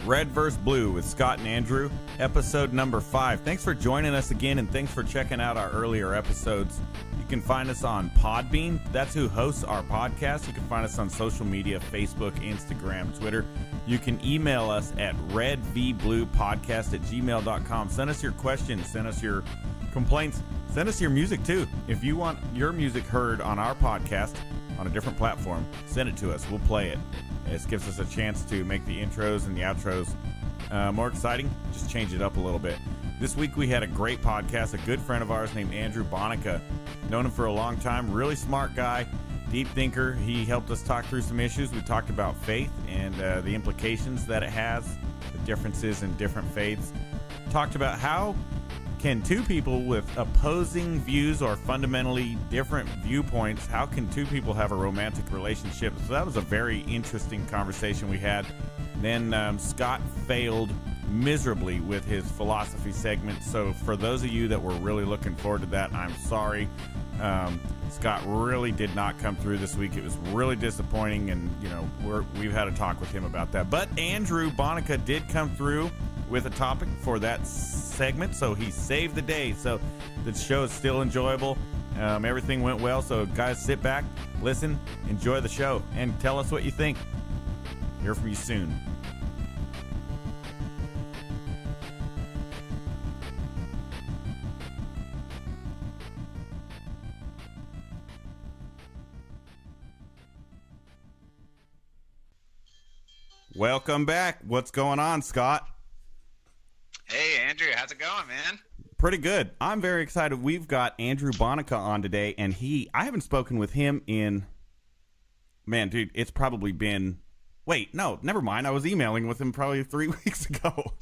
Red vs. Blue with Scott and Andrew, episode number 5. Thanks for joining us again, and thanks for checking out our earlier episodes. You can find us on Podbean. That's who hosts our podcast. You can find us on social media, Facebook, Instagram, Twitter. You can email us at redvbluepodcast@gmail.com. Send us your questions. Send us your complaints. Send us your music, too. If you want your music heard on our podcast on a different platform, send it to us. We'll play it. This gives us a chance to make the intros and the outros more exciting. Just change it up a little bit. This week we had a great podcast. A good friend of ours named Andrew Bonica. Known him for a long time. Really smart guy. Deep thinker. He helped us talk through some issues. We talked about faith and the implications that it has. The differences in different faiths. Talked about how can two people with opposing views or fundamentally different viewpoints, how can two people have a romantic relationship? So that was a very interesting conversation we had. Then Scott failed miserably with his philosophy segment. So for those of you that were really looking forward to that, I'm sorry. Scott really did not come through this week. It was really disappointing, and we've had a talk with him about that. But Andrew Bonica did come through with a topic for that segment, so he saved the day. So the show is still enjoyable. Everything went well. So guys, sit back, listen, enjoy the show, and tell us what you think. Hear from you soon. Welcome back. What's going on, Scott? Hey, Andrew. How's it going, man? Pretty good. I'm very excited. We've got Andrew Bonica on today, and I haven't spoken with him in, man, dude, it's probably been, wait, no, never mind. I was emailing with him probably 3 weeks ago.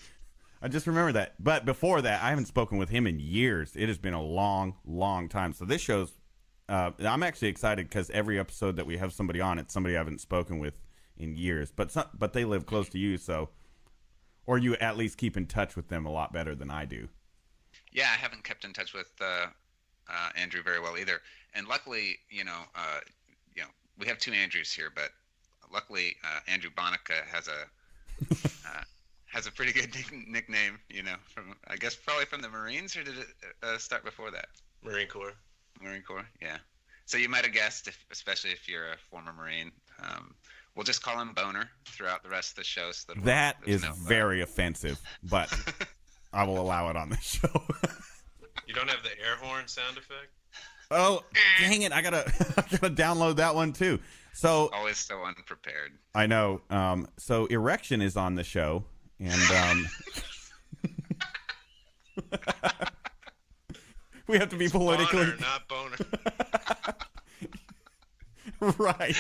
I just remember that. But before that, I haven't spoken with him in years. It has been a long, long time. So this show's, I'm actually excited because every episode that we have somebody on, it's somebody I haven't spoken with in years. But they live close to you, so, or you at least keep in touch with them a lot better than I do. Yeah, I haven't kept in touch with Andrew very well either. And luckily, we have two Andrews here, but luckily Andrew Bonica has a pretty good nickname. From, I guess, probably from the Marines, or did it start before that? Marine Corps. Marine Corps, yeah. So you might have guessed, especially if you're a former Marine. We'll just call him Boner throughout the rest of the show. So that is very offensive, but I will allow it on this show. You don't have the air horn sound effect? Oh, dang it. I gotta download that one too. So always so unprepared. I know. So Erection is on the show, and we have to be politically... Boner, not Boner. Right.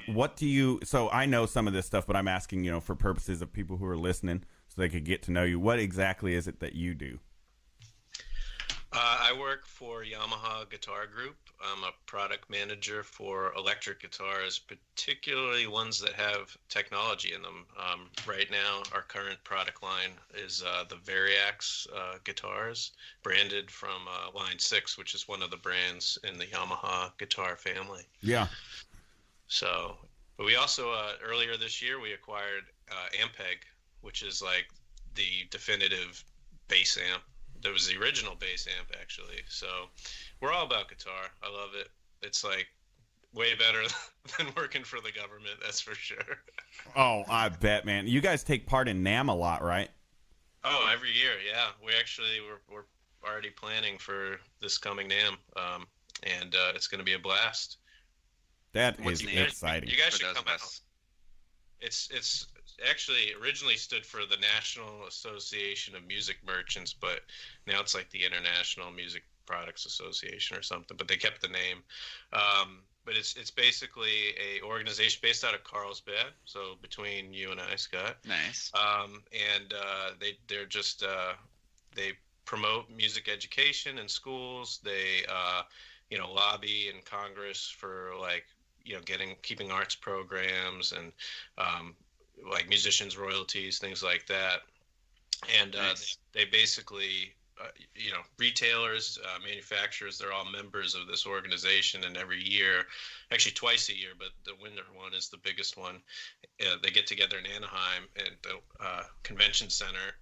What do you... So I know some of this stuff, but I'm asking, for purposes of people who are listening so they could get to know you. What exactly is it that you do? I work for Yamaha Guitar Group. I'm a product manager for electric guitars, particularly ones that have technology in them. Right now, our current product line is the Variax guitars, branded from Line 6, which is one of the brands in the Yamaha guitar family. Yeah. So, but we also, earlier this year, we acquired Ampeg, which is like the definitive bass amp. There was the original bass amp, actually. So we're all about guitar. I love it. It's like way better than working for the government, that's for sure. Oh, I bet, man. You guys take part in NAMM a lot, right? Oh, every year, yeah. We're already planning for this coming NAMM, and it's going to be a blast. That is exciting. You guys should come out. It's actually originally stood for the National Association of Music Merchants, but now it's like the International Music Products Association or something, but they kept the name. But it's basically a organization based out of Carlsbad, so between you and I, Scott. Nice. And they're just they promote music education in schools. They lobby in Congress for keeping arts programs and like musicians' royalties, things like that. And nice. They basically retailers, manufacturers, they're all members of this organization, and every year, actually twice a year, but the winter one is the biggest one. They get together in Anaheim at the convention center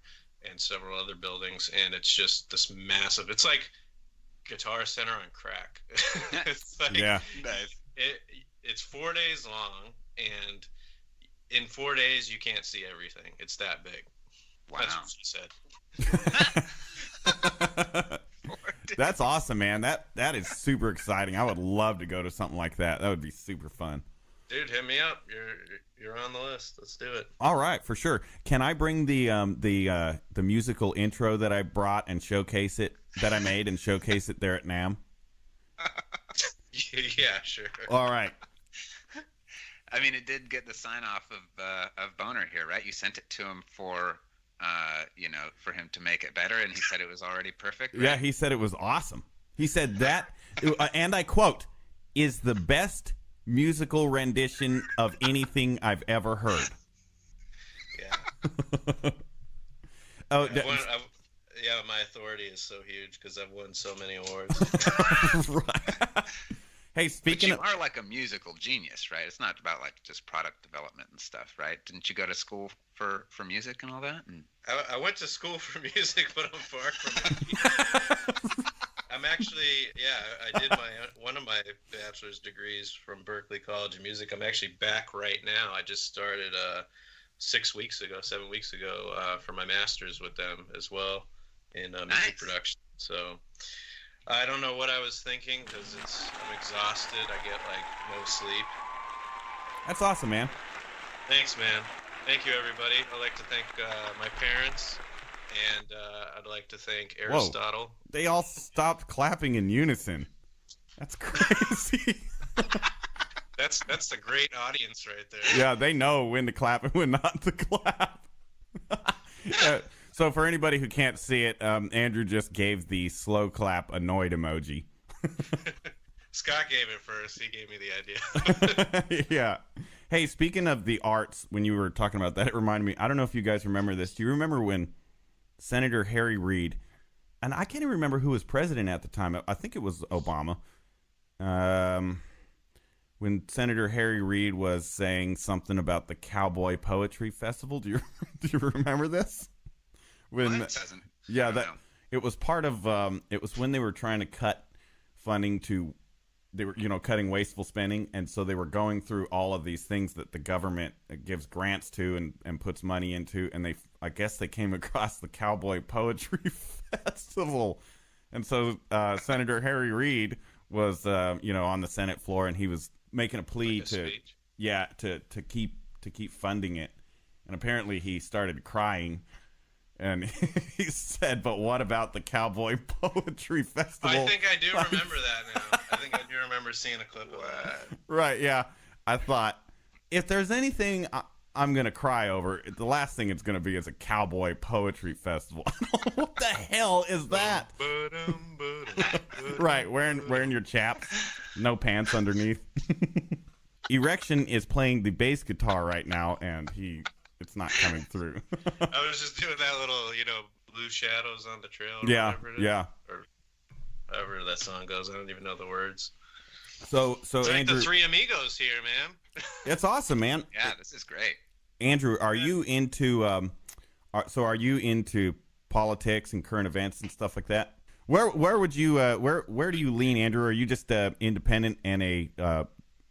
and several other buildings, and it's just this massive. It's like Guitar Center on crack. It's like, yeah, it's 4 days long, and in 4 days you can't see everything. It's that big. Wow. That's what she said. That's awesome, man. That is super exciting. I would love to go to something like that. That would be super fun. Dude, hit me up. You're on the list. Let's do it. All right, for sure. Can I bring the musical intro that I brought and showcase it, that I made, and showcase it there at NAMM? Yeah, sure. All right. I mean, it did get the sign off of Boner here, right? You sent it to him for for him to make it better, and he said it was already perfect. Right? Yeah, he said it was awesome. He said that, and I quote, is the best musical rendition of anything I've ever heard. Yeah. Oh, yeah, my authority is so huge because I've won so many awards. Right. Hey, speaking but you are like a musical genius, right? It's not about like just product development and stuff, right? Didn't you go to school for music and all that? And... I went to school for music, but I'm far from it. I'm actually, I did one of my bachelor's degrees from Berklee College of Music. I'm actually back right now. I just started 7 weeks ago for my master's with them as well in music production. So I don't know what I was thinking because I'm exhausted. I get like no sleep. That's awesome, man. Thanks, man. Thank you, everybody. I'd like to thank my parents, and I'd like to thank Aristotle. Whoa. They all stopped clapping in unison. That's crazy. That's a great audience right there. Yeah, they know when to clap and when not to clap. So for anybody who can't see it, Andrew just gave the slow clap annoyed emoji. Scott gave it first. He gave me the idea. Yeah. Hey, speaking of the arts, when you were talking about that, it reminded me, I don't know if you guys remember this. Do you remember when Senator Harry Reid, and I can't even remember who was president at the time. I think it was Obama. When Senator Harry Reid was saying something about the Cowboy Poetry Festival. Do you remember this? When it was part of it was when they were trying to cut funding to, they were cutting wasteful spending, and so they were going through all of these things that the government gives grants to and puts money into, and I guess they came across the Cowboy Poetry Festival, and so Senator Harry Reid was on the Senate floor, and he was making a plea to keep funding it, and apparently he started crying. And he said, "But what about the Cowboy Poetry Festival?" I think I do remember that now. I think I do remember seeing a clip of that. Right, yeah. I thought, if there's anything I'm going to cry over, the last thing it's going to be is a Cowboy Poetry Festival. What the hell is that? Right, wearing your chaps, no pants underneath. Erection is playing the bass guitar right now, and it's not coming through. I was just doing that little, Blue Shadows on the Trail. Or whatever it is. Yeah. Or however that song goes. I don't even know the words. So it's Andrew, like the Three Amigos here, man. It's awesome, man. Yeah, this is great. Andrew, are you into are you into politics and current events and stuff like that? Where would you where do you lean, Andrew? Are you just independent and a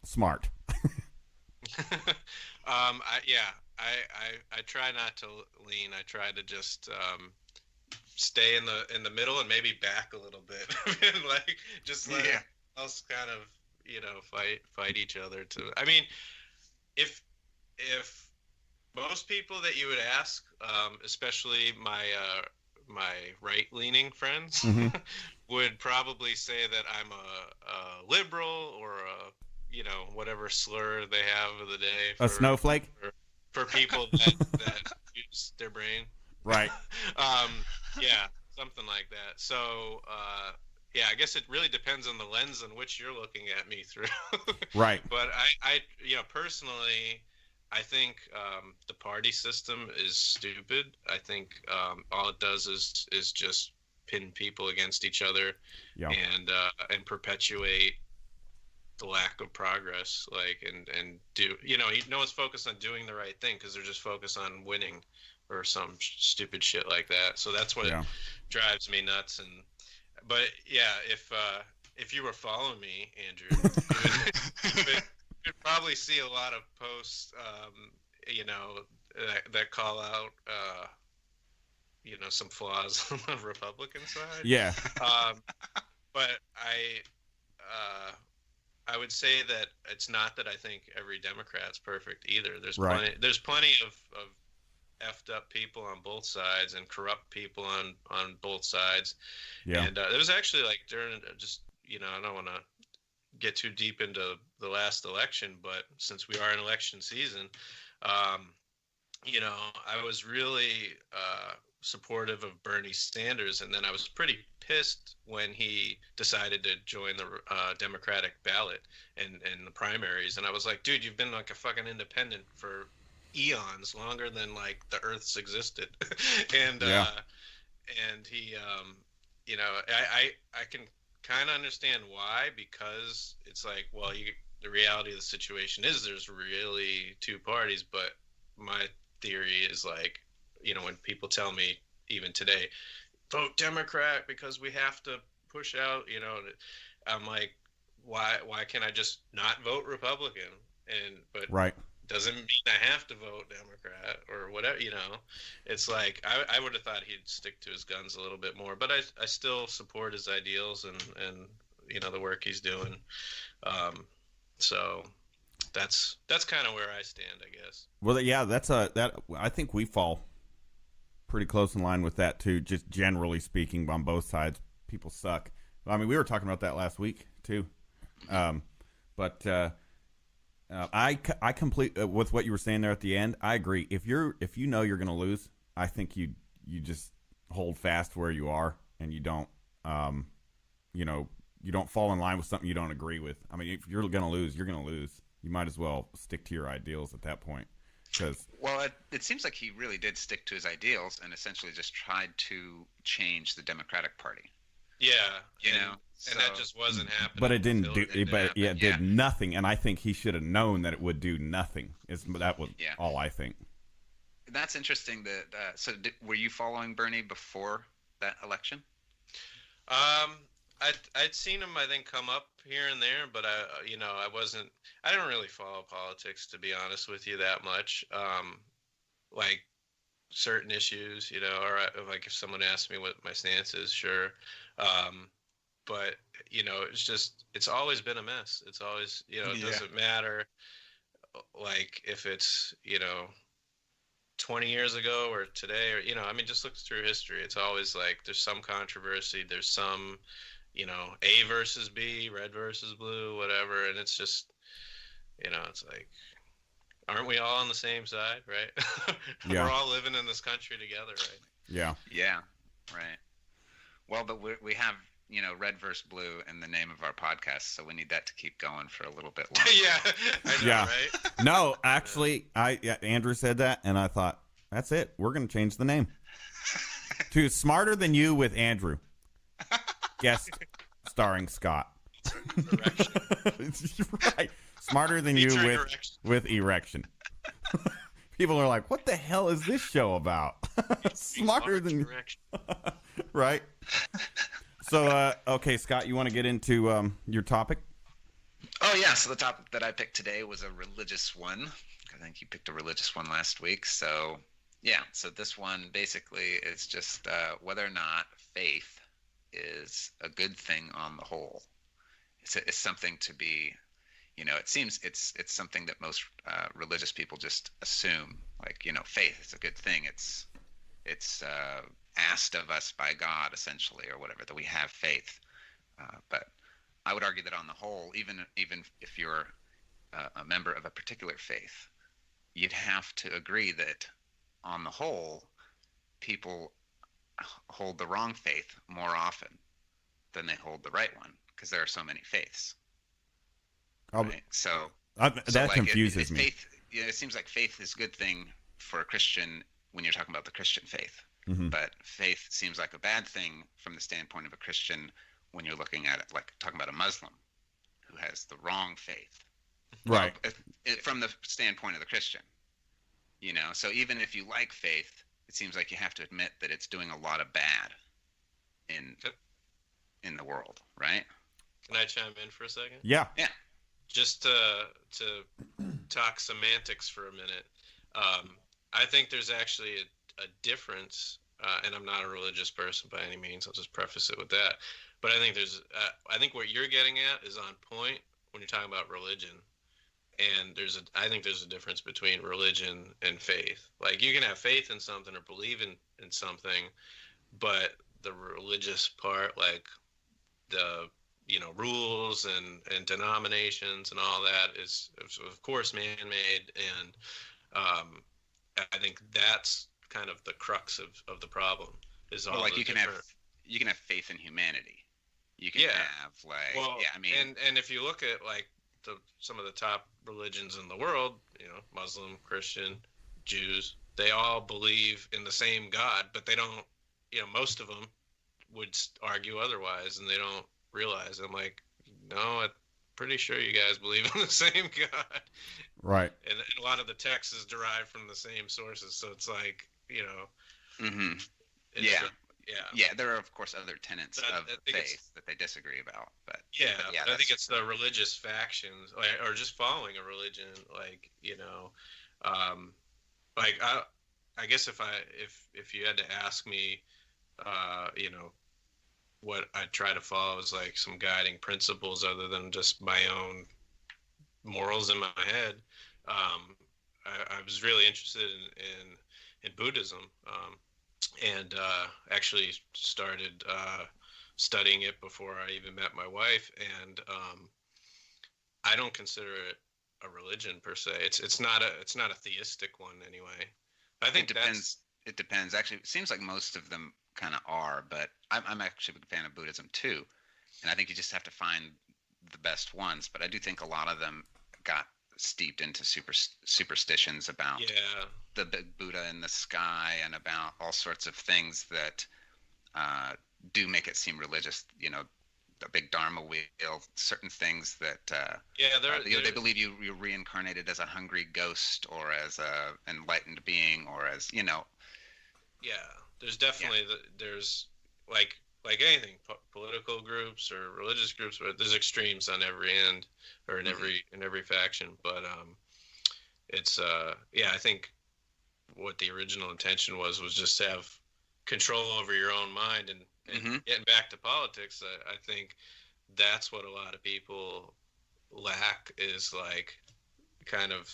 smart? I try not to lean. I try to just stay in the middle and maybe back a little bit. Like just let us kind of fight each other. I mean, if most people that you would ask, especially my right-leaning friends, mm-hmm. would probably say that I'm a liberal or whatever slur they have of the day. A snowflake? For people that use their brain. Right. Yeah, something like that. So, I guess it really depends on the lens in which you're looking at me through. Right. But I personally, I think the party system is stupid. I think all it does is just pin people against each other, and perpetuate the lack of progress, like, and do, no one's focused on doing the right thing because they're just focused on winning or some stupid shit like that. So that's what drives me nuts. But yeah, if you were following me, Andrew, you'd probably see a lot of posts, that call out, some flaws on the Republican side. Yeah. But I would say that it's not that I think every Democrat's perfect either. There's plenty of effed up people on both sides and corrupt people on both sides. Yeah. And there was actually, like, during just, I don't want to get too deep into the last election, but since we are in election season, I was really supportive of Bernie Sanders, and then I was pretty pissed when he decided to join the Democratic ballot and the primaries. And I was like, dude, you've been like a fucking independent for eons, longer than like the Earth's existed. And he, I can kind of understand why, because it's like, well, the reality of the situation is there's really two parties. But my theory is, like, when people tell me even today, vote Democrat because we have to push out, I'm like, why can't I just not vote Republican? But doesn't mean I have to vote Democrat or whatever, It's like, I would have thought he'd stick to his guns a little bit more, but I still support his ideals and the work he's doing. So that's kind of where I stand, I guess. Well, yeah, I think we fall pretty close in line with that too, just generally speaking. On both sides, people suck. I mean, we were talking about that last week too. I complete with what you were saying there at the end. I agree. If you know you're going to lose, I think you just hold fast where you are, and you don't you don't fall in line with something you don't agree with. I mean, if you're going to lose, you're going to lose. You might as well stick to your ideals at that point. Well, it seems like he really did stick to his ideals and essentially just tried to change the Democratic Party. Yeah, and that just wasn't happening. But it didn't do. It did nothing, and I think he should have known that it would do nothing. That was all I think. That's interesting. Were you following Bernie before that election? I'd seen him, I think, come up here and there, but I wasn't. I didn't really follow politics, to be honest with you, that much. Like certain issues, or like if someone asked me what my stance is, sure. But it's always been a mess. It's always, it doesn't matter, like if it's 20 years ago or today, or just look through history. It's always like there's some controversy. There's some. A versus B, red versus blue, whatever. And it's just, it's like, aren't we all on the same side, right? Yeah. We're all living in this country together, right? Yeah. Yeah, right. Well, but we have, red versus blue in the name of our podcast, so we need that to keep going for a little bit longer. Yeah, I know, right? No, actually, Andrew said that, and I thought, that's it. We're going to change the name to Smarter Than You with Andrew. Guest starring Scott. Right. Smarter Than You with Erection. People are like, what the hell is this show about? Smarter Than You. Right. So, okay, Scott, you want to get into your topic? Oh, yeah. So the topic that I picked today was a religious one. I think you picked a religious one last week. So, yeah. So this one basically is just whether or not faith is a good thing on the whole. It's something to be, it seems it's something that most religious people just assume, like, faith is a good thing. It's asked of us by God, essentially, or whatever, that we have faith. But I would argue that on the whole, even if you're a member of a particular faith, you'd have to agree that on the whole, people hold the wrong faith more often than they hold the right one, because there are so many faiths. Right? So that confuses me. Faith, it seems like faith is a good thing for a Christian when you're talking about the Christian faith. But faith seems like a bad thing from the standpoint of a Christian when you're looking at it, like talking about a Muslim who has the wrong faith. Right. Well, from the standpoint of the Christian, so even if you like faith, it seems like you have to admit that it's doing a lot of bad in the world, right? Can I chime in for a second? Yeah. Yeah. Just to talk semantics for a minute. I think there's actually a difference, and I'm not a religious person by any means. I'll just preface it with that. But I think what you're getting at is on point when you're talking about religion. And I think there's a difference between religion and faith. Like, you can have faith in something or believe in something, but the religious part, like the rules and denominations and all that is of course man-made, and I think that's kind of the crux of the problem. Is all like you can have faith in humanity. You can have and if you look at like some of the top religions in the world, Muslim, Christian, Jews, they all believe in the same God, but they don't. Most of them would argue otherwise, and they don't realize. I'm like, no, I'm pretty sure you guys believe in the same God. Right. And a lot of the text is derived from the same sources, so it's like, Yeah, there are of course other tenets of faith that they disagree about, but I think it's the religious factions, or just following a religion, I guess if you had to ask me, what I try to follow is like some guiding principles other than just my own morals in my head. I was really interested in Buddhism, and actually started studying it before I even met my wife. And I don't consider it a religion per se. It's not a theistic one anyway. I think it depends. Actually, it seems like most of them kind of are, but I'm actually a big fan of Buddhism too, and I think you just have to find the best ones. But I do think a lot of them got steeped into superstitions about the big Buddha in the sky and about all sorts of things that do make it seem religious. The big Dharma wheel, certain things that they believe you're reincarnated as a hungry ghost or as a enlightened being or as Yeah, there's definitely there's like anything, political groups or religious groups, but there's extremes on every end or in every faction. But it's I think what the original intention was just to have control over your own mind and getting back to politics. I think that's what a lot of people lack, is like kind of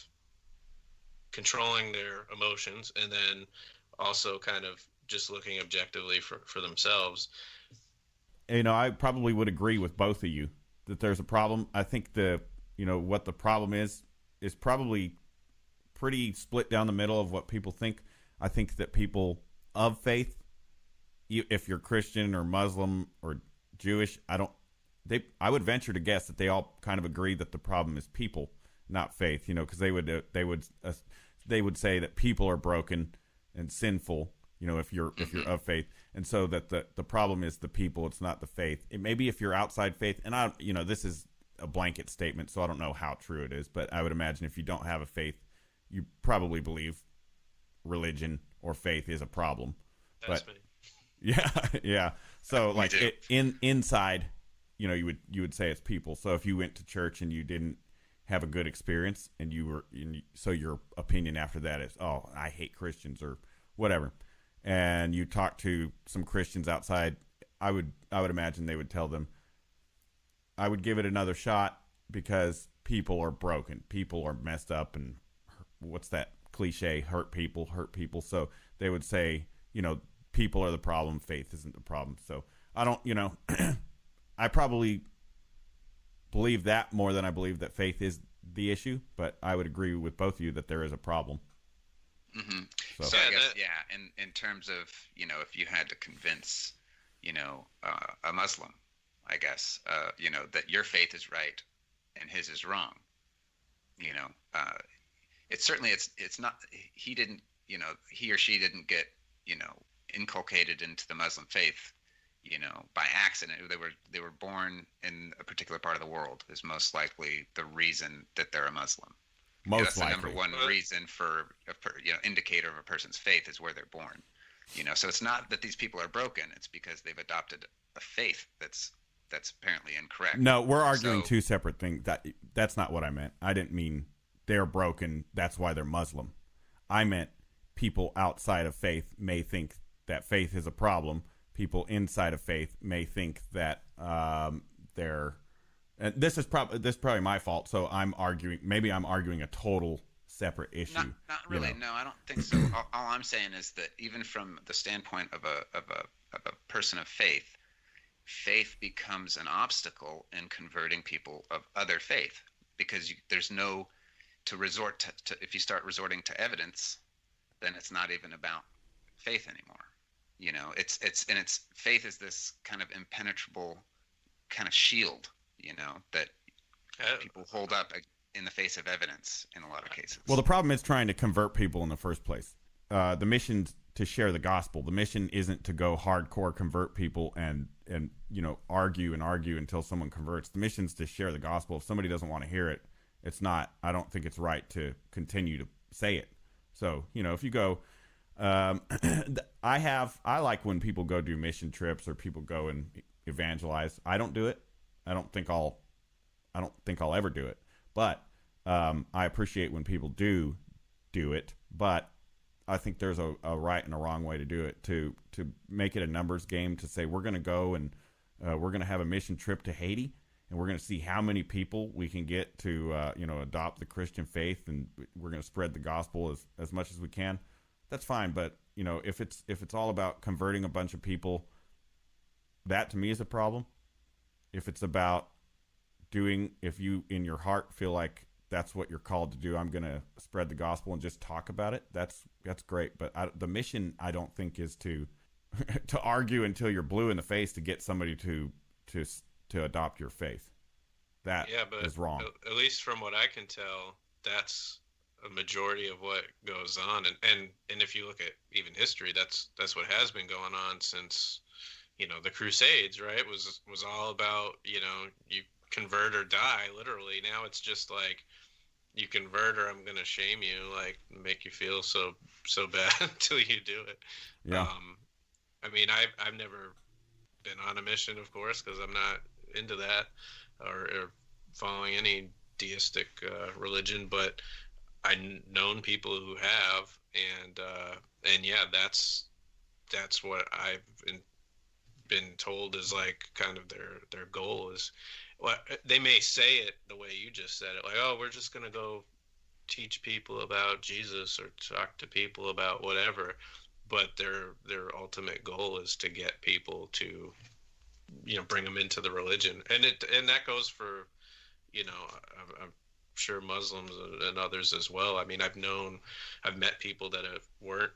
controlling their emotions, and then also kind of just looking objectively for themselves. I probably would agree with both of you that there's a problem. I think what the problem is probably pretty split down the middle of what people think. I think that people of faith, if you're Christian or Muslim or Jewish, I would venture to guess that they all kind of agree that the problem is people, not faith. Because they would say that people are broken and sinful. If you're of faith, and so that the problem is the people, it's not the faith. It may be if you're outside faith, and this is a blanket statement, so I don't know how true it is, but I would imagine if you don't have a faith, you probably believe religion or faith is a problem. That's but me. Yeah. So like inside, you would say it's people. So if you went to church and you didn't have a good experience, and so your opinion after that is, oh, I hate Christians or whatever, and you talk to some Christians outside, I would imagine they would tell them, I would give it another shot because people are broken, people are messed up, and what's that cliche, hurt people. So they would say, people are the problem, faith isn't the problem. So I don't, I probably believe that more than I believe that faith is the issue, but I would agree with both of you that there is a problem. So I guess, in terms of, if you had to convince, a Muslim, I guess, that your faith is right and his is wrong, it's certainly, it's not, he or she didn't get, inculcated into the Muslim faith, by accident. They were born in a particular part of the world is most likely the reason that they're a Muslim. Most that's likely. the number one reason for indicator of a person's faith is where they're born. So it's not that these people are broken. It's because they've adopted a faith that's apparently incorrect. No, we're arguing two separate things. That's not what I meant. I didn't mean they're broken, that's why they're Muslim. I meant people outside of faith may think that faith is a problem. People inside of faith may think that they're. And this is probably my fault. So I'm arguing a total separate issue. Not really. No, I don't think so. All I'm saying is that even from the standpoint of a person of faith, faith becomes an obstacle in converting people of other faith, because there's no to resort to. If you start resorting to evidence, then it's not even about faith anymore. It's faith is this kind of impenetrable kind of shield, that people hold up in the face of evidence in a lot of cases. Well, the problem is trying to convert people in the first place. The mission's to share the gospel. The mission isn't to go hardcore convert people and argue until someone converts. The mission's to share the gospel. If somebody doesn't want to hear it, it's not. I don't think it's right to continue to say it. So if you go, I like when people go do mission trips or people go and evangelize. I don't do it. I don't think I'll ever do it. But I appreciate when people do it. But I think there's a right and a wrong way to do it. To make it a numbers game, to say we're going to go and we're going to have a mission trip to Haiti, and we're going to see how many people we can get to adopt the Christian faith, and we're going to spread the gospel as much as we can. That's fine. But if it's all about converting a bunch of people, that to me is a problem. If it's about if you in your heart feel like that's what you're called to do, I'm going to spread the gospel and just talk about it, that's great. But the mission, I don't think, is to argue until you're blue in the face to get somebody to adopt your faith. That is wrong. At least from what I can tell, that's a majority of what goes on. And if you look at even history, that's what has been going on since the Crusades, right? It was all about you convert or die, literally. Now it's just like, you convert or I'm gonna shame you, like make you feel so bad until you do it. Yeah. I mean, I've never been on a mission, of course, because I'm not into that or following any deistic religion, but I've known people who have, and yeah, that's what I've been told is like kind of their goal is. Well, they may say it the way you just said it, like, oh, we're just going to go teach people about Jesus or talk to people about whatever. But their ultimate goal is to get people to, bring them into the religion. And that goes for, I'm sure Muslims and others as well. I mean, I've met people that weren't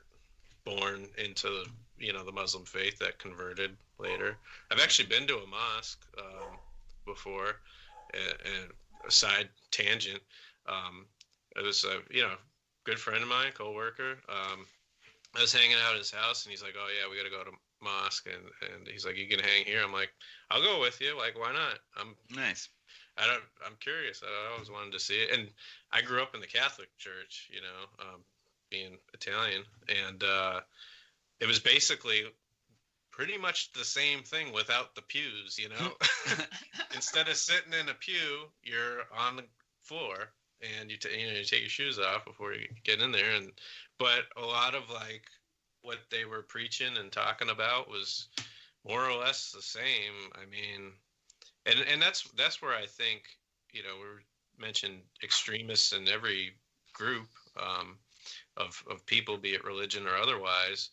born into, the Muslim faith that converted later. I've actually been to a mosque, before, and a side tangent. It was a good friend of mine, co-worker. I was hanging out at his house, and he's like, "Oh yeah, we got to go to mosque," and he's like, "You can hang here." I'm like, "I'll go with you. Like, why not?" Nice. I'm curious. I always wanted to see it, and I grew up in the Catholic Church, being Italian, and it was basically pretty much the same thing without the pews, Instead of sitting in a pew, you're on the floor, and you take your shoes off before you get in there. But a lot of like what they were preaching and talking about was more or less the same. I mean, and that's where I think we mentioned extremists in every group of people, be it religion or otherwise,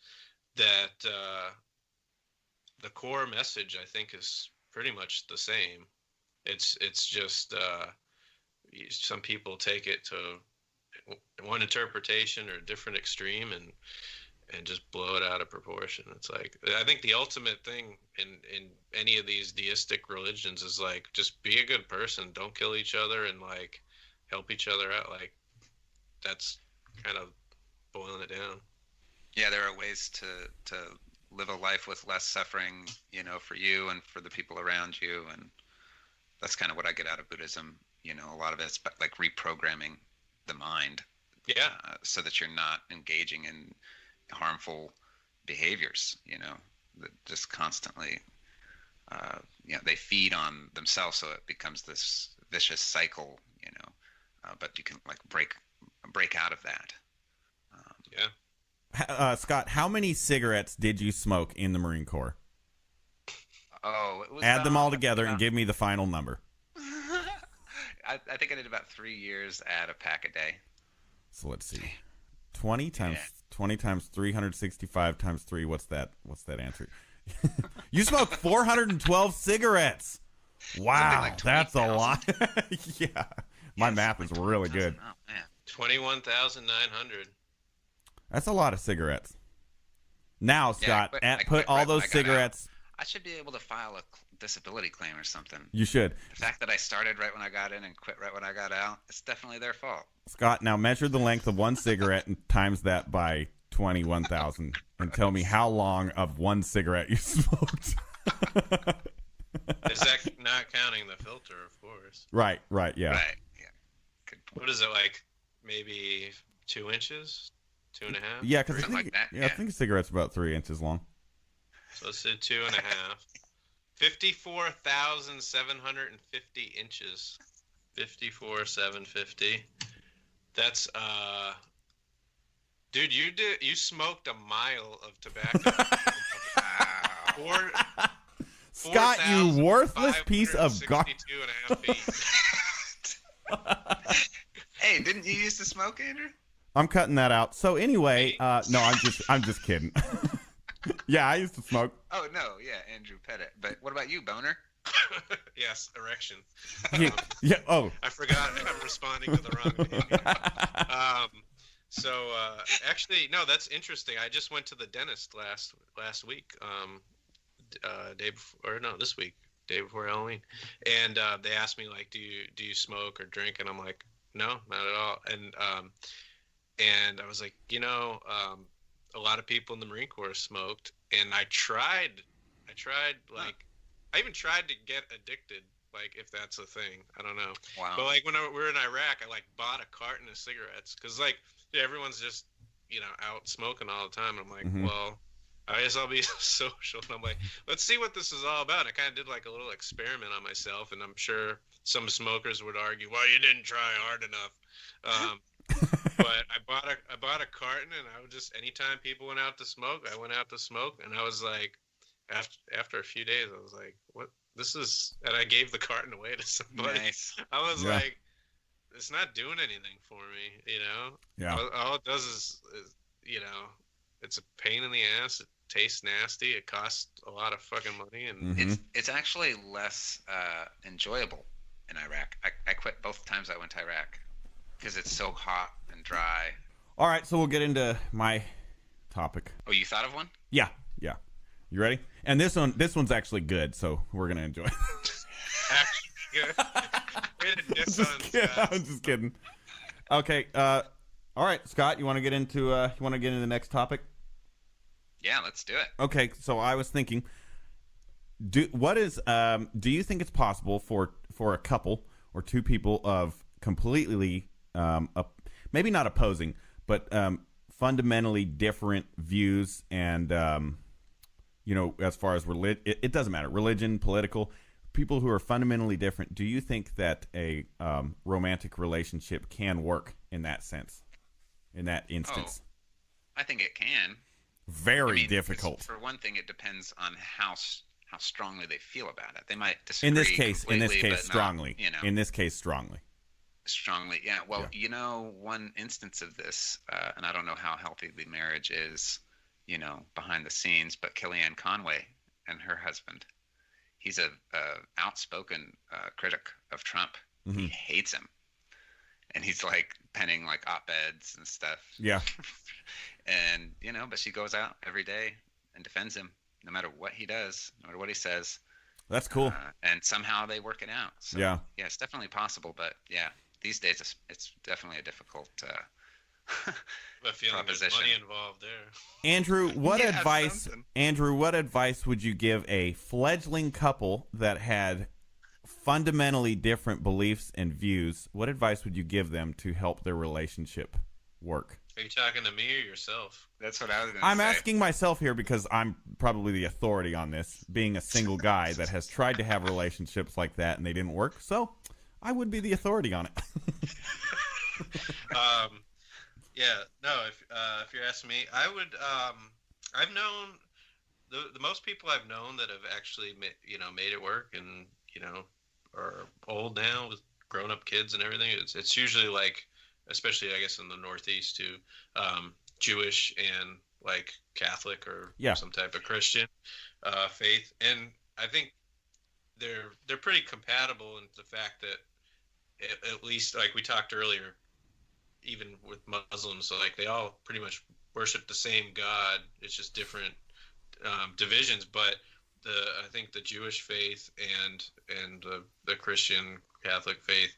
that. The core message, I think, is pretty much the same. It's just some people take it to one interpretation or a different extreme and just blow it out of proportion. It's like, I think the ultimate thing in any of these deistic religions is like, just be a good person, don't kill each other, and like help each other out. Like, that's kind of boiling it down. Yeah, there are ways to live a life with less suffering, for you and for the people around you. And that's kind of what I get out of Buddhism. A lot of it's like reprogramming the mind, so that you're not engaging in harmful behaviors, that just constantly, they feed on themselves, so it becomes this vicious cycle, but you can like break out of that. Scott, how many cigarettes did you smoke in the Marine Corps? Oh, it was add them all together and give me the final number. I think I did about 3 years at a pack a day. So let's see. 20 times 365 times 3. What's that answer? You smoked 412 cigarettes. Wow, like that's a lot. Yeah. My math is really good. Oh, man. 21,900. That's a lot of cigarettes. Now, Scott, put all those cigarettes. I should be able to file a disability claim or something. You should. The fact that I started right when I got in and quit right when I got out, it's definitely their fault. Scott, now measure the length of one cigarette and times that by 21,000 and tell me how long of one cigarette you smoked. Is that not counting the filter, of course? Right, yeah. Right, yeah. Good point. What is it, like maybe 2 inches? 2.5? Yeah, because I think a cigarette's about 3 inches long. So let's say 2.5. 54,750 inches. 54,750. That's dude, you smoked a mile of tobacco. Scott, you worthless piece of garbage. 62.5 feet. Hey, didn't you used to smoke, Andrew? I'm cutting that out. So anyway, no, I'm just kidding. Yeah, I used to smoke. Oh no, yeah, Andrew Pettit. But what about you, Boner? Yes, erection. Yeah. Oh, I forgot. I'm responding to the wrong behavior. Actually, no, that's interesting. I just went to the dentist last week. This week, day before Halloween, and they asked me like, do you smoke or drink? And I'm like, no, not at all. And I was like, a lot of people in the Marine Corps smoked, and I even tried to get addicted, like, if that's a thing. I don't know. Wow. But like when we were in Iraq, I like bought a carton of cigarettes because like everyone's just out smoking all the time. And I'm like, well, I guess I'll be social. And I'm like, let's see what this is all about. And I kind of did like a little experiment on myself, and I'm sure some smokers would argue, well, you didn't try hard enough. But I bought a carton, and I would just, anytime people went out to smoke, I went out to smoke. And I was like, after a few days, I was like, what? This is, and I gave the carton away to somebody. Nice. I was like, it's not doing anything for me, Yeah. All it does is, it's a pain in the ass. It tastes nasty. It costs a lot of fucking money, and it's actually less enjoyable in Iraq. I quit both times I went to Iraq because it's so hot and dry. All right, so we'll get into my topic. Oh, you thought of one? Yeah. You ready? And this one's actually good, so we're gonna enjoy it. Actually good. Way to diss on Scott. I'm just kidding. Okay. All right, Scott, you want to get into the next topic? Yeah, let's do it. Okay, so I was thinking, do you think it's possible for a couple or two people of completely maybe not opposing, but fundamentally different views and as far as it doesn't matter, religion, political, people who are fundamentally different, do you think that a romantic relationship can work in that sense, in that instance? Oh, I think it can. Very difficult. For one thing, it depends on how strongly they feel about it. They might disagree. In this case, strongly. Not, In this case, strongly. Strongly, yeah. Well, one instance of this, and I don't know how healthy the marriage is, behind the scenes, but Kellyanne Conway and her husband, he's a outspoken critic of Trump. Mm-hmm. He hates him, and he's like penning like op-eds and stuff. Yeah. And but she goes out every day and defends him, no matter what he does, no matter what he says. That's cool. And somehow they work it out. So, yeah, it's definitely possible. But yeah, these days it's definitely a difficult I have a feeling there's money involved there. Andrew, what Yeah, advice? something. Andrew, what advice would you give a fledgling couple that had fundamentally different beliefs and views? What advice would you give them to help their relationship work? Are you talking to me or yourself? That's what I was going to say. I'm asking myself here because I'm probably the authority on this, being a single guy that has tried to have relationships like that and they didn't work. So I would be the authority on it. Yeah, no. If you're asking me, I would. I've known the most people I've known that have actually made it work, and are old now with grown up kids and everything. It's usually like, especially I guess in the Northeast too, Jewish and like Catholic or some type of Christian faith, and I think they're pretty compatible in the fact that at least like we talked earlier, even with Muslims, like they all pretty much worship the same God. It's just different divisions, but I think the Jewish faith and the Christian Catholic faith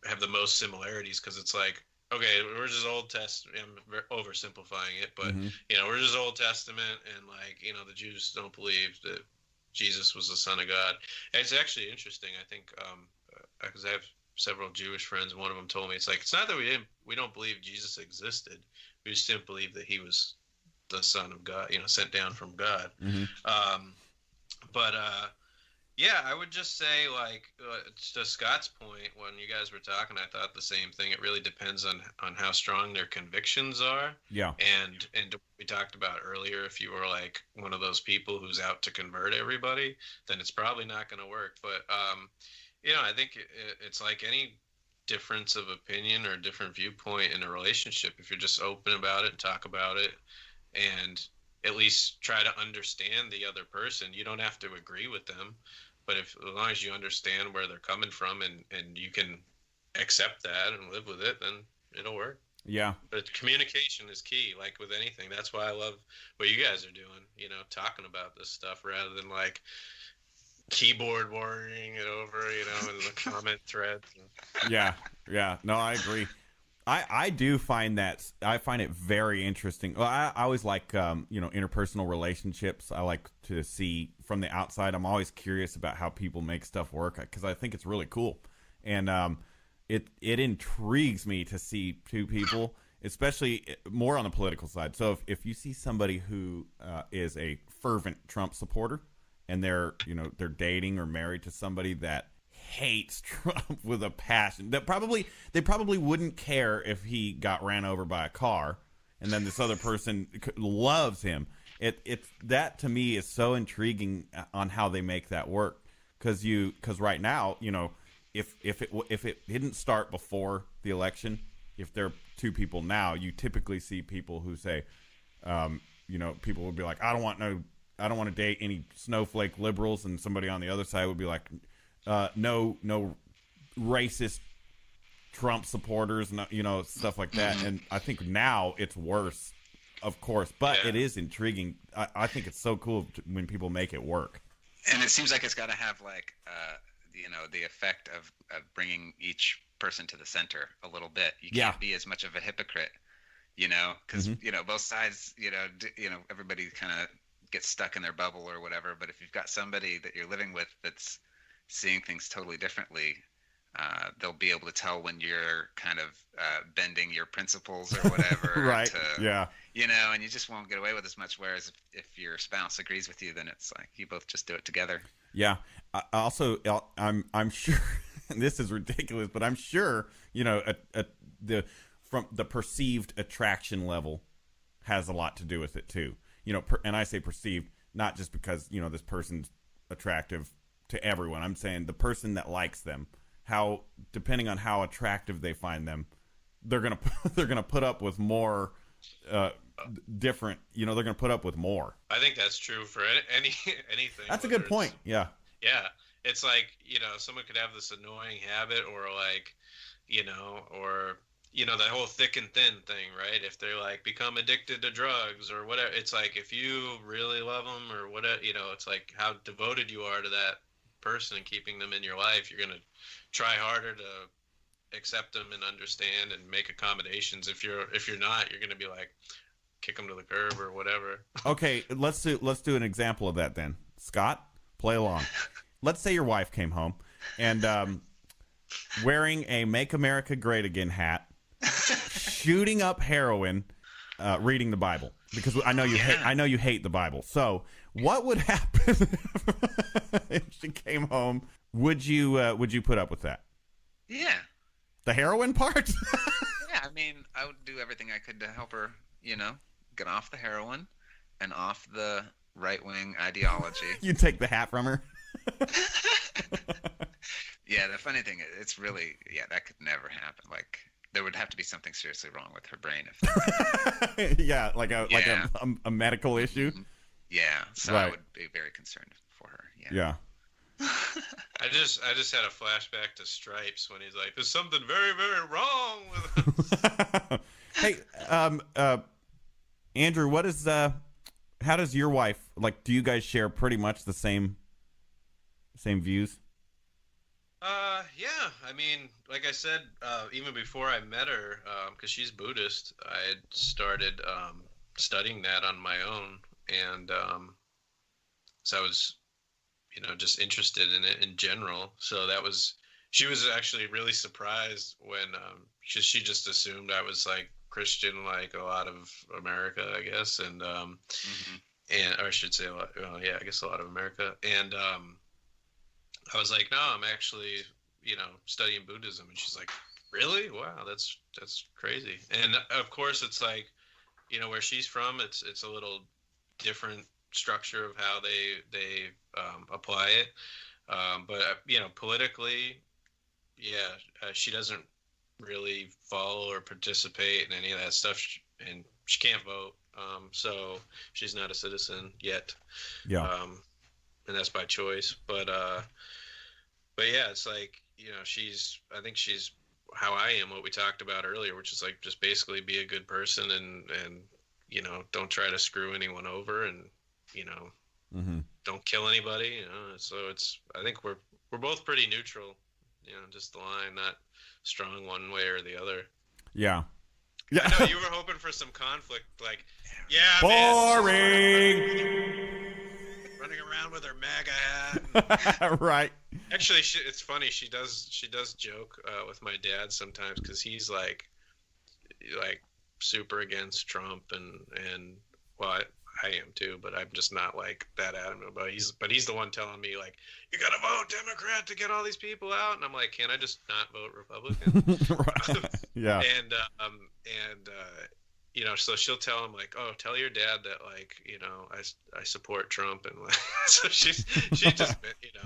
have the most similarities, because it's like, okay, we're just Old Testament. I'm oversimplifying it, but we're just Old Testament, and like the Jews don't believe that Jesus was the Son of God. And it's actually interesting. I think because I have several Jewish friends, and one of them told me it's like, it's not that we don't believe Jesus existed. We just didn't believe that he was the Son of God, sent down from God. But yeah, I would just say, like, to Scott's point, when you guys were talking, I thought the same thing. It really depends on how strong their convictions are. Yeah. And we talked about earlier, if you were like one of those people who's out to convert everybody, then it's probably not going to work. But I think it's like any difference of opinion or different viewpoint in a relationship. If you're just open about it and talk about it, and at least try to understand the other person, you don't have to agree with them. But as long as you understand where they're coming from and you can accept that and live with it, then it'll work. Yeah. But communication is key, like with anything. That's why I love what you guys are doing, talking about this stuff rather than like keyboard warning it over, in the comment threads. Yeah. No, I agree. I do find I find it very interesting. Well, I always like, interpersonal relationships. I like to see from the outside. I'm always curious about how people make stuff work, because I think it's really cool. And it intrigues me to see two people, especially more on the political side. So if you see somebody who is a fervent Trump supporter, and they're dating or married to somebody that hates Trump with a passion, they probably wouldn't care if he got ran over by a car, and then this other person loves him. It's that to me is so intriguing on how they make that work, because right now, if it didn't start before the election, if there are two people now, you typically see people who say, people would be like, I don't want to date any snowflake liberals, and somebody on the other side would be like, no racist Trump supporters, stuff like that. And I think now it's worse, of course, but it is intriguing. I think it's so cool when people make it work. And it seems like it's got to have like, the effect of bringing each person to the center a little bit. You can't be as much of a hypocrite, because both sides, everybody kind of gets stuck in their bubble or whatever. But if you've got somebody that you're living with that's seeing things totally differently, they'll be able to tell when you're kind of bending your principles or whatever. Right. And you just won't get away with as much. Whereas if your spouse agrees with you, then it's like you both just do it together. Yeah. Also, I'm sure this is ridiculous, but I'm sure from the perceived attraction level has a lot to do with it too. And I say perceived not just because this person's attractive to everyone. I'm saying the person that likes them, how, depending on how attractive they find them, they're gonna put up with more different. They're gonna put up with more. I think that's true for anything. That's a good point. Yeah. Yeah, it's like someone could have this annoying habit, or like, or that whole thick and thin thing, right? If they like become addicted to drugs or whatever, it's like if you really love them or whatever, it's like how devoted you are to that person and keeping them in your life. You're gonna try harder to accept them and understand and make accommodations. If you're not, you're gonna be like, kick them to the curb or whatever. Okay, let's do an example of that then. Scott, play along. Let's say your wife came home and wearing a "Make America Great Again" hat, shooting up heroin, reading the Bible, because I know you hate the Bible. So, what would happen if she came home? Would you put up with that? Yeah. The heroin part? Yeah, I mean, I would do everything I could to help her, get off the heroin and off the right-wing ideology. You take the hat from her? Yeah, the funny thing is, it's really, that could never happen. Like, there would have to be something seriously wrong with her brain if that yeah, like a medical issue. Yeah, so right. I would be very concerned for her. Yeah. I just had a flashback to Stripes when he's like, "There's something very, very wrong with us." Hey, Andrew, what is how does your wife, like, do you guys share pretty much the same views? Yeah. I mean, like I said, even before I met her, because she's Buddhist, I had started studying that on my own, and so I was, just interested in it in general. So she was actually really surprised when she just assumed I was like Christian, like a lot of America, I guess, and or I should say a lot. Well, yeah, I guess a lot of America, and I was like, no, I'm actually, studying Buddhism. And she's like, really? Wow, that's crazy. And of course, it's like, where she's from, it's a little different structure of how they apply it. But politically, she doesn't really follow or participate in any of that stuff, and she can't vote. So she's not a citizen yet. Yeah. And that's by choice. But yeah, it's like, I think she's how I am, what we talked about earlier, which is like, just basically be a good person and don't try to screw anyone over, and, don't kill anybody, so I think we're both pretty neutral, just the line, not strong one way or the other. Yeah. I know you were hoping for some conflict, like, boring. Running around with her MAGA hat. Right. Actually, it's funny. She does joke with my dad sometimes, because he's like super against Trump, and well, I am too, but I'm just not like that adamant about it. But he's the one telling me, like, you gotta vote Democrat to get all these people out, and I'm like, can't I just not vote Republican? Right. Yeah. And so she'll tell him, like, oh, tell your dad that, like, I support Trump, and like, so she just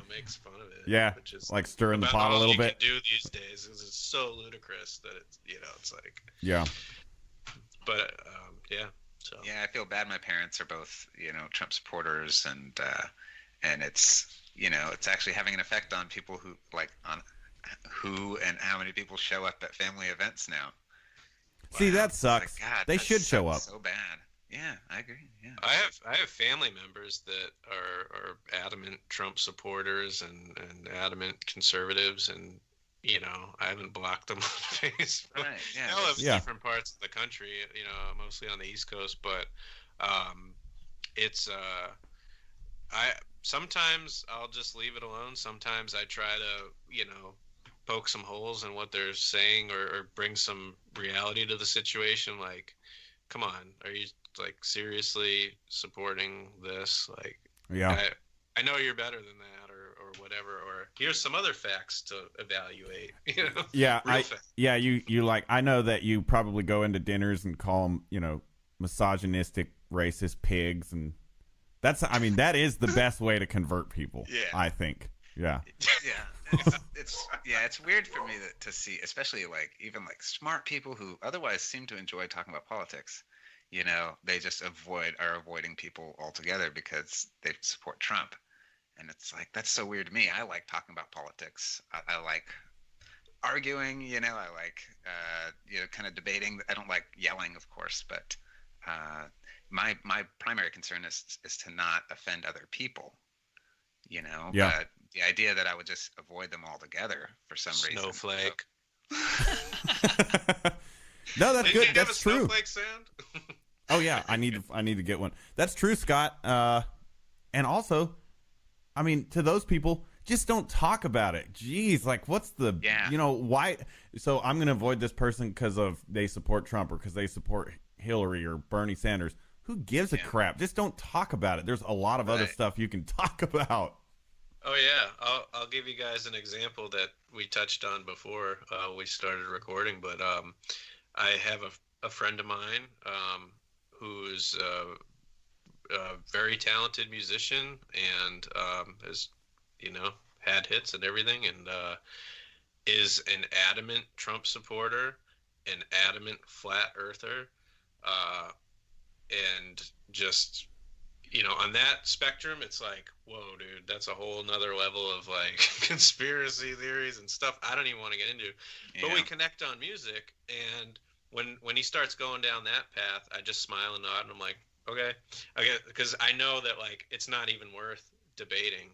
makes fun of it. Yeah. Which is like stirring the pot a little bit. Can do these days, because it's so ludicrous that it's it's like. Yeah. But yeah. So. Yeah, I feel bad. My parents are both, Trump supporters, and it's, it's actually having an effect on people who, like, on who and how many people show up at family events now. See, that sucks. Like, God, they should show up. So bad. Yeah, I agree. Yeah. I have family members that are adamant Trump supporters and adamant conservatives, and I haven't blocked them on Facebook. Right. Yeah. They all live in different parts of the country, mostly on the East Coast, but it's sometimes I'll just leave it alone. Sometimes I try to, poke some holes in what they're saying, or bring some reality to the situation. Like, come on, are you, like, seriously supporting this? Like, yeah, I know you're better than that, or whatever, or here's some other facts to evaluate. Yeah, you like, I know that you probably go into dinners and call them, misogynistic, racist pigs, and that is the best way to convert people. Yeah, I think. Yeah. Yeah. It's weird for me to see, especially like even like smart people who otherwise seem to enjoy talking about politics. They just are avoiding people altogether because they support Trump. And it's like, that's so weird to me. I like talking about politics. I like arguing, I like, kind of debating. I don't like yelling, of course, but my primary concern is to not offend other people, Yeah. But the idea that I would just avoid them altogether for some reason. Snowflake. No, that's good. Have That's a true. snowflake sound? Oh yeah, I need to get one. That's true, Scott. And also, I mean, to those people, just don't talk about it. Jeez, like, what's the, why? So I'm going to avoid this person because they support Trump or because they support Hillary or Bernie Sanders. Who gives a crap? Just don't talk about it. There's a lot of other stuff you can talk about. Oh yeah, I'll give you guys an example that we touched on before we started recording. But I have a friend of mine who's a very talented musician and has, had hits and everything, and is an adamant Trump supporter, an adamant flat earther, and just, on that spectrum, it's like, whoa, dude, that's a whole nother level of like conspiracy theories and stuff I don't even want to get into. But we connect on music, and when he starts going down that path, I just smile and nod, and I'm like, okay, because I know that like it's not even worth debating.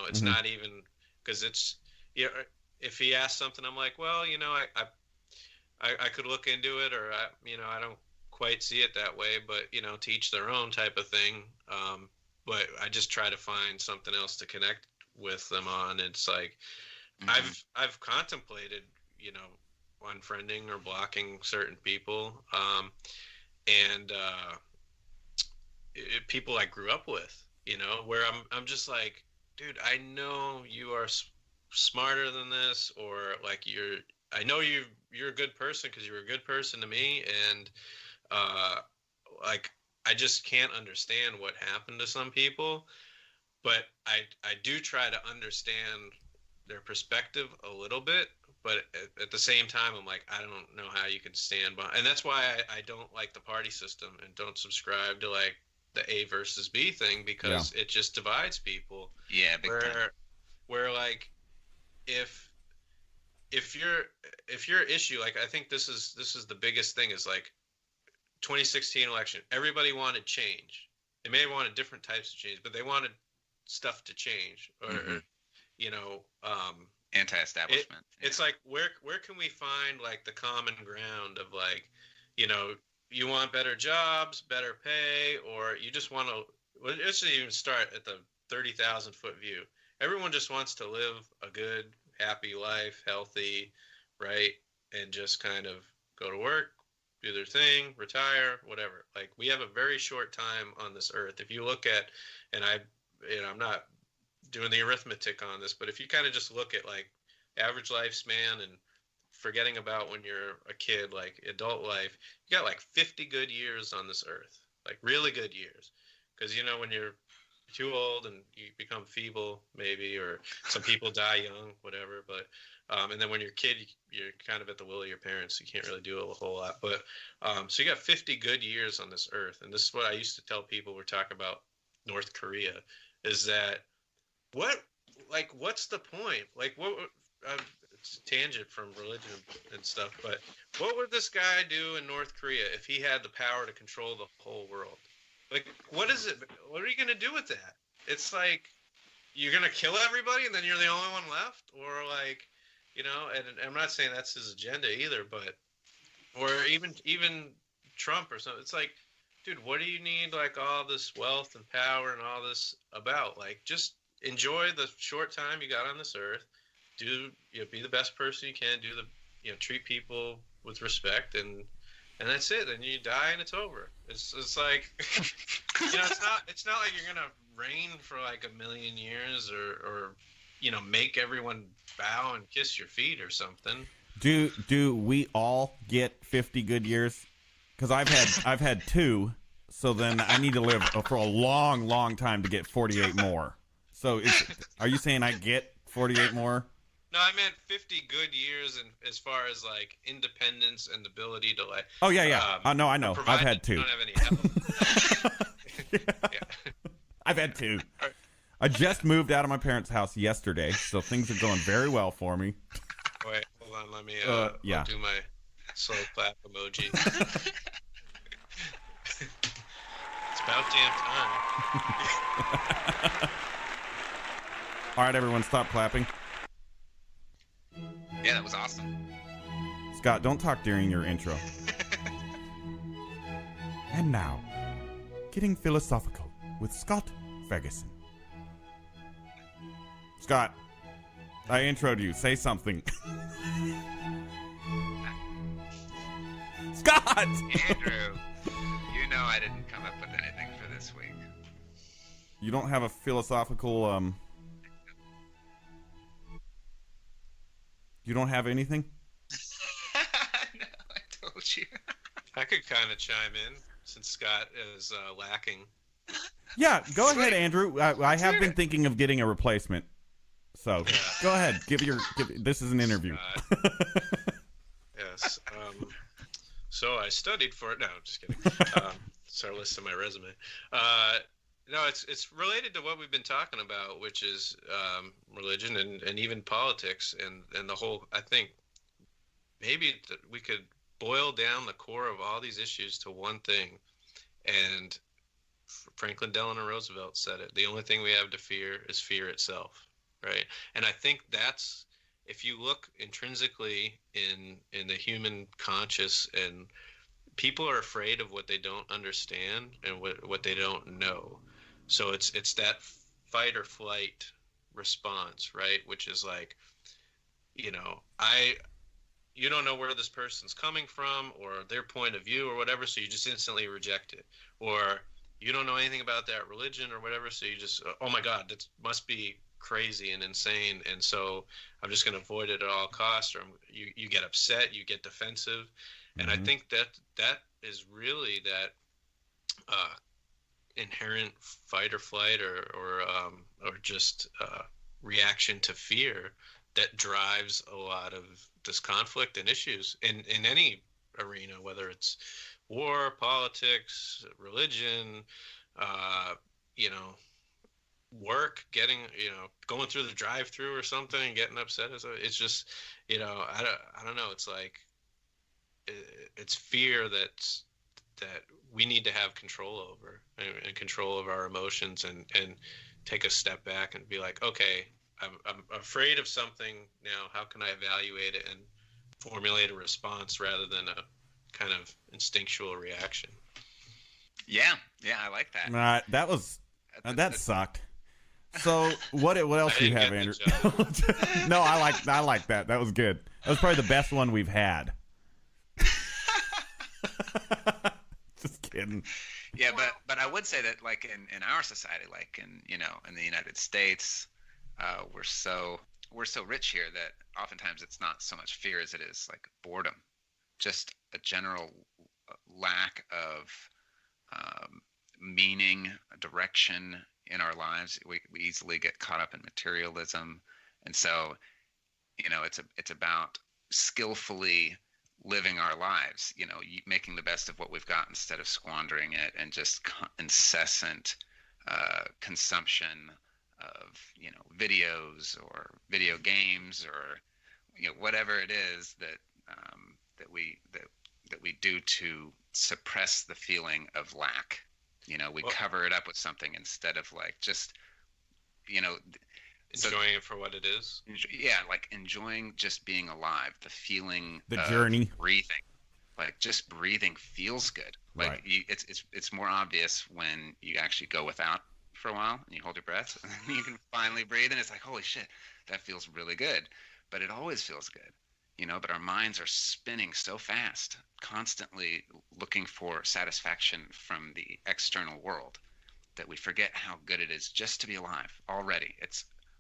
It's not even, because it's, if he asks something, I'm like, well, I could look into it, or I don't quite see it that way, but to each their own type of thing. But I just try to find something else to connect with them on. It's like I've contemplated, unfriending or blocking certain people, and people I grew up with, where I'm just like, dude, I know you are smarter than this, or like I know you're a good person because you're a good person to me, and like I just can't understand what happened to some people, but I do try to understand their perspective a little bit, but at the same time I'm like, I don't know how you can stand by, and that's why I don't like the party system and don't subscribe to like the A versus B thing, because it just divides people. Yeah, big time. Where like if your issue, like I think this is the biggest thing, is like 2016 election, everybody wanted change. They may have wanted different types of change, but they wanted stuff to change, or anti-establishment. It's like where can we find like the common ground of like, you want better jobs, better pay, or you just want to, let's even start at the 30,000 foot view. Everyone just wants to live a good, happy life, healthy, right? And just kind of go to work, do their thing, retire, whatever. Like, we have a very short time on this earth. If you look at, and I'm not doing the arithmetic on this, but if you kind of just look at like average lifespan and forgetting about when you're a kid, like adult life, you got like 50 good years on this earth, like really good years. Because when you're too old and you become feeble, maybe, or some people die young, whatever, but and then when you're a kid, you're kind of at the will of your parents. You can't really do a whole lot, but so you got 50 good years on this earth. And this is what I used to tell people. We're talking about North Korea, is that what's the point? Like, what it's a tangent from religion and stuff, but what would this guy do in North Korea if he had the power to control the whole world? Like, what is it? What are you going to do with that? It's like, you're going to kill everybody and then you're the only one left? Or like, and I'm not saying that's his agenda either, but, or even Trump or something. It's like, dude, what do you need like all this wealth and power and all this about? Like, just enjoy the short time you got on this earth. Be the best person you can. Treat people with respect, and that's it. And you die, and it's over. It's like, it's not like you're gonna reign for like a million years, or make everyone bow and kiss your feet or something. Do we all get 50 good years? Because I've had 2, so then I need to live for a long, long time to get 48 more. So are you saying I get 48 more? No, I meant 50 good years, and as far as like independence and the ability to like. Oh yeah. No, I know. I've had 2. You don't have any help. Yeah. I've had 2. I just moved out of my parents' house yesterday, so things are going very well for me. Wait, hold on. Let me do my slow clap emoji. It's about damn time. All right, everyone, stop clapping. Yeah, that was awesome. Scott, don't talk during your intro. And now, getting philosophical with Scott Ferguson. Scott, I introed you. Say something. Scott! Andrew, you know I didn't come up with anything for this week. You don't have a philosophical, You don't have anything? No, I told you. I could kind of chime in since Scott is lacking. Yeah, go ahead, Andrew. I have been thinking of getting a replacement. So, go ahead. This is an interview. Yes. So I studied for it. No, I'm just kidding. Start listing my resume. No, it's related to what we've been talking about, which is religion and even politics and the whole. I think maybe we could boil down the core of all these issues to one thing, and Franklin Delano Roosevelt said it. The only thing we have to fear is fear itself, right? And I think that's, if you look intrinsically in the human conscious, and people are afraid of what they don't understand and what they don't know. So it's that fight or flight response, right? Which is like, you don't know where this person's coming from or their point of view or whatever, so you just instantly reject it. Or you don't know anything about that religion or whatever, so you just, oh my God, that must be crazy and insane, and so I'm just going to avoid it at all costs. Or you get upset, you get defensive, and I think that is really that inherent fight or flight or just reaction to fear that drives a lot of this conflict and issues in any arena, whether it's war, politics, religion, work, going through the drive-through or something and getting upset. It's just, I don't know. It's like, it's fear that we need to have control over and control of our emotions and take a step back and be like, okay, I'm afraid of something now. How can I evaluate it and formulate a response rather than a kind of instinctual reaction? Yeah, I like that. That sucked. So what else do you have, Andrew? No, I like that. That was good. That was probably the best one we've had. Just kidding. Yeah, but I would say that, like, in our society, like in the United States, we're so rich here that oftentimes it's not so much fear as it is like boredom, just a general lack of meaning, direction in our lives. We easily get caught up in materialism, and so it's about skillfully living our lives, making the best of what we've got instead of squandering it, and just incessant consumption of videos or video games or whatever it is that we do to suppress the feeling of lack. We cover it up with something instead of like just enjoying it for what it is. Yeah, like enjoying just being alive, the feeling, the journey, breathing. Like just breathing feels good. Like right. It's more obvious when you actually go without for a while and you hold your breath and then you can finally breathe and it's like, holy shit, that feels really good. But it always feels good, but our minds are spinning so fast, constantly looking for satisfaction from the external world, that we forget how good it is just to be alive already.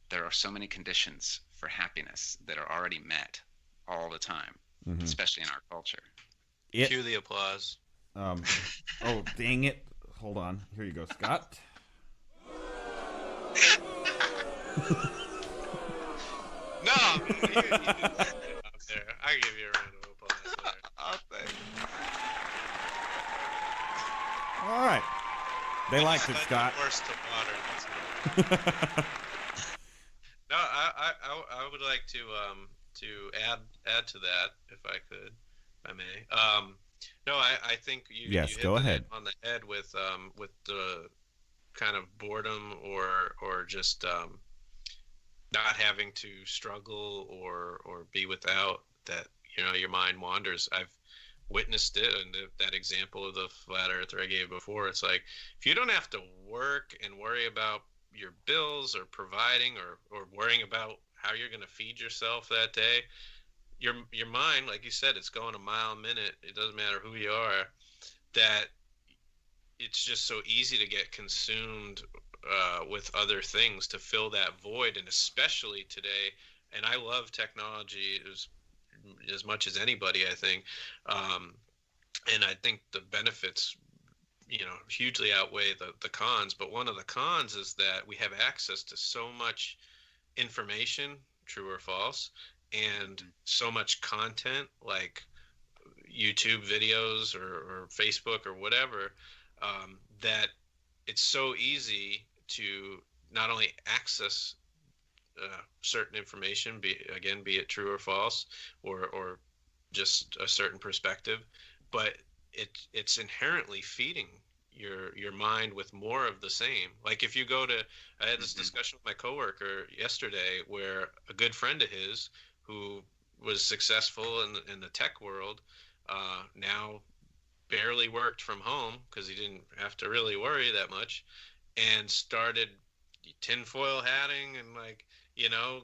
There are so many conditions for happiness that are already met all the time, especially in our culture. Cue the applause. Oh, dang it. Hold on. Here you go, Scott. No, you did up there. I give you a round of applause there. Oh, thanks. All right. They liked it, Scott. Worst of water. No, I would like to add to that if I could, if I may. No, I think you hit go ahead on the head with the kind of boredom or just not having to struggle or be without that. your mind wanders. I've witnessed it, and that example of the flat earther I gave before. It's like, if you don't have to work and worry about your bills or providing or worrying about how you're going to feed yourself that day, your mind, like you said, it's going a mile a minute. It doesn't matter who you are, that it's just so easy to get consumed with other things to fill that void. And especially today, and I love technology as much as anybody, I think, and I think the benefits hugely outweigh the cons. But one of the cons is that we have access to so much information, true or false, and so much content like YouTube videos or Facebook or whatever, that it's so easy to not only access certain information, be it true or false, or just a certain perspective, but it's inherently feeding your mind with more of the same. Like if you go to, I had this discussion with my coworker yesterday where a good friend of his who was successful in the tech world, now barely worked from home because he didn't have to really worry that much, and started tinfoil hatting and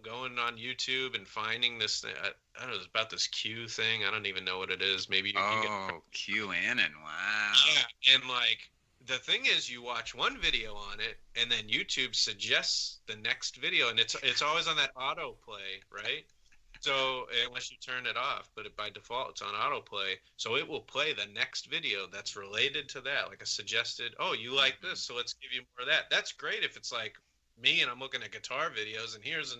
going on YouTube and finding this thing. I don't know, it's about this Q thing. I don't even know what it is. Maybe you can QAnon. Wow. Yeah, and the thing is, you watch one video on it, and then YouTube suggests the next video, and it's always on that autoplay, right? So unless you turn it off, but by default it's on autoplay, so it will play the next video that's related to that, like a suggested. Oh, you like this, so let's give you more of that. That's great if it's like me and I'm looking at guitar videos, and here's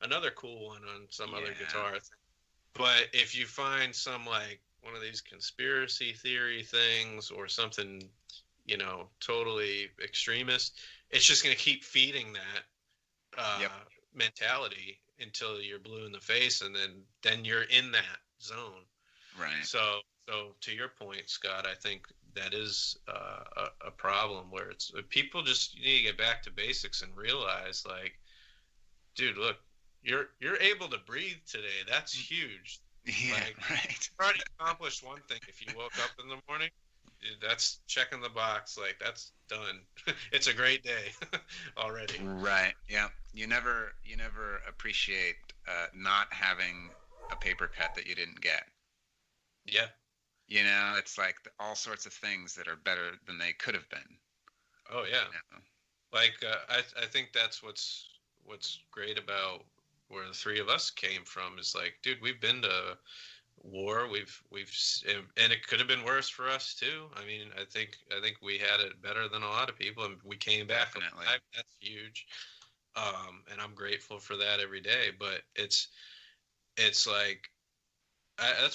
another cool one on some other guitar thing. But if you find some one of these conspiracy theory things or something, totally extremist, it's just going to keep feeding that mentality until you're blue in the face, and then you're in that zone. Right. So to your point, Scott, I think that is a problem where it's people just need to get back to basics and realize, dude, look, you're able to breathe today. That's huge. Yeah, right. You've already accomplished one thing. If you woke up in the morning, that's checking the box. That's done. It's a great day already. Right. Yeah. You never appreciate not having a paper cut that you didn't get. Yeah. It's like all sorts of things that are better than they could have been. Oh yeah. I think that's what's great about where the three of us came from is dude, we've been to war, we've and it could have been worse for us too. I mean, I think we had it better than a lot of people, and we came back alive. That's huge. And I'm grateful for that every day. But it's that's why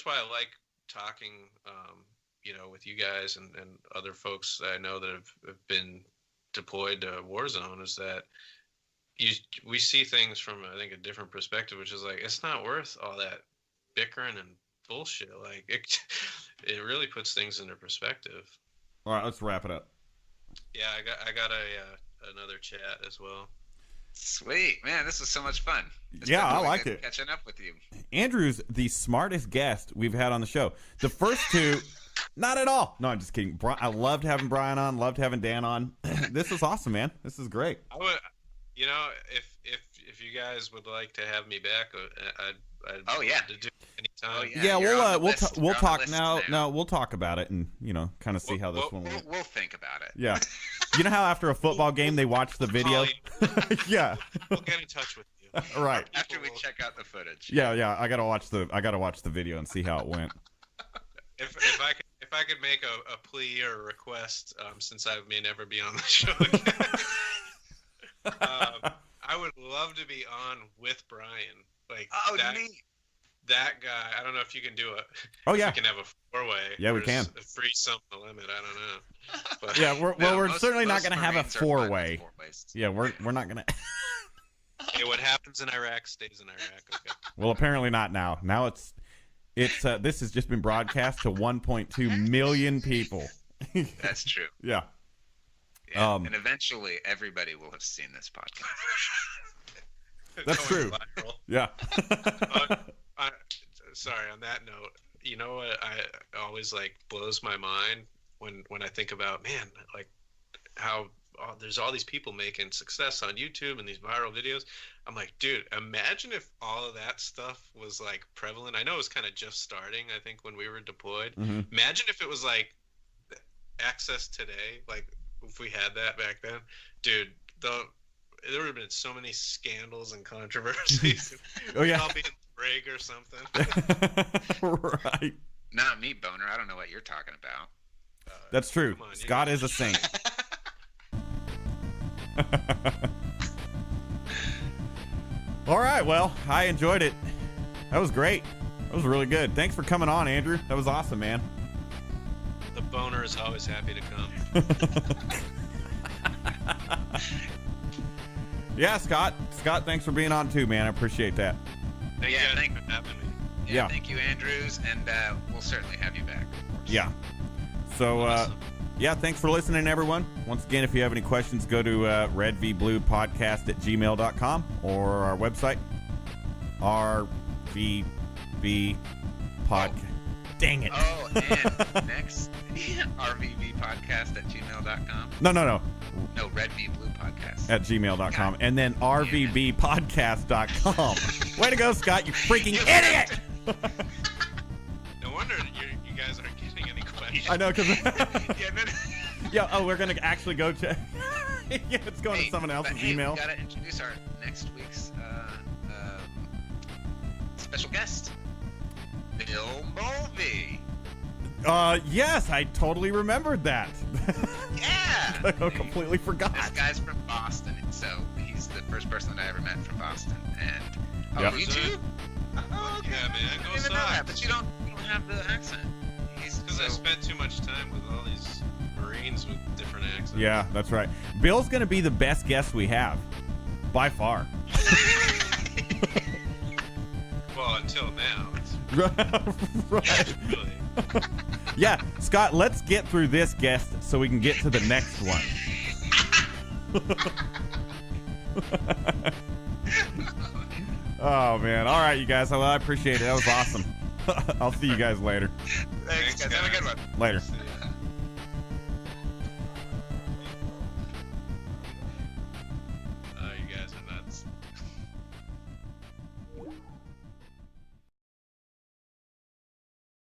I like talking with you guys and other folks that I know that have been deployed to a war zone, is that we see things from, I think, a different perspective, which is it's not worth all that bickering and bullshit. It really puts things into perspective. All right, let's wrap it up. Yeah, I got another chat as well. Sweet, man, this was so much fun. I like it. Catching up with you. Andrew's the smartest guest we've had on the show. The first two, not at all. No, I'm just kidding. I loved having Brian on. Loved having Dan on. This is awesome, man. This is great. I would, if you guys would like to have me back, I'd to do it anytime. We'll talk now. No, we'll talk about it and kind of see how this one will. We'll think about it. Yeah. You know how after a football game they watch the video? Yeah. We'll get in touch with you. Right. After we check out the footage. Yeah. I gotta watch the video and see how it went. If I could make a plea or a request, since I may never be on the show again, I would love to be on with Brian. Neat. That guy, I don't know if you can do it. Oh yeah, we can have a four-way. Yeah, we can. A free sum the limit. I don't know. But, yeah, we're certainly not going to have a four-way. Yeah, we're not going to. Hey, what happens in Iraq stays in Iraq. Okay. Well, apparently not now. Now it's this has just been broadcast to 1.2 million people. That's true. Yeah. And eventually, everybody will have seen this podcast. That's true. Viral. Yeah. sorry, on that note, you know what I always like blows my mind when I think about, man, like how there's all these people making success on YouTube and these viral videos. I'm like, dude, imagine if all of that stuff was like prevalent. I know it was kind of just starting, I think, when we were deployed. Mm-hmm. Imagine if it was like access today, like if we had that back then, dude, there would have been so many scandals and controversies. Oh yeah, I'll be in Brig or something. Right. Not me, Boner. I don't know what you're talking about. That's true. On, Scott is a saint. All right, well, I enjoyed it. That was great. That was really good. Thanks for coming on, Andrew. That was awesome, man. The Boner is always happy to come. Yeah, Scott. Scott, thanks for being on too, man. I appreciate that. Thank you guys for having me. Yeah. Thank you, Andrews, and we'll certainly have you back. Yeah. So, Awesome. yeah, thanks for listening, everyone. Once again, if you have any questions, go to redvbluepodcast@gmail.com or our website, RVB Podcast. Dang it. Oh, and next, rvbpodcast@gmail.com. No. No, RedvBlue Podcast. At gmail.com. Yeah. And then rvbpodcast.com. Way to go, Scott, you freaking idiot! No wonder you guys aren't getting any questions. I know, because... Yeah, then, Yeah, oh, we're going to actually go check. Yeah, it's going to someone else's email. We gotta introduce our next week's special guest, Bill Mulvey. Yes, I totally remembered that. Yeah. I completely forgot. This guy's from Boston, so he's the first person that I ever met from Boston. And Yep. you too? Oh, okay. Yeah, man, I go didn't even know that, Sox. but you don't have the accent. Because I spent too much time with all these Marines with different accents. Yeah, that's right. Bill's going to be the best guest we have. By far. Well, until now. Right. Really. Yeah, Scott, let's get through this guest so we can get to the next one. Oh, man. All right, you guys. Well, I appreciate it. That was awesome. I'll see you guys later. Thanks, guys. Have a good one. Later. See ya.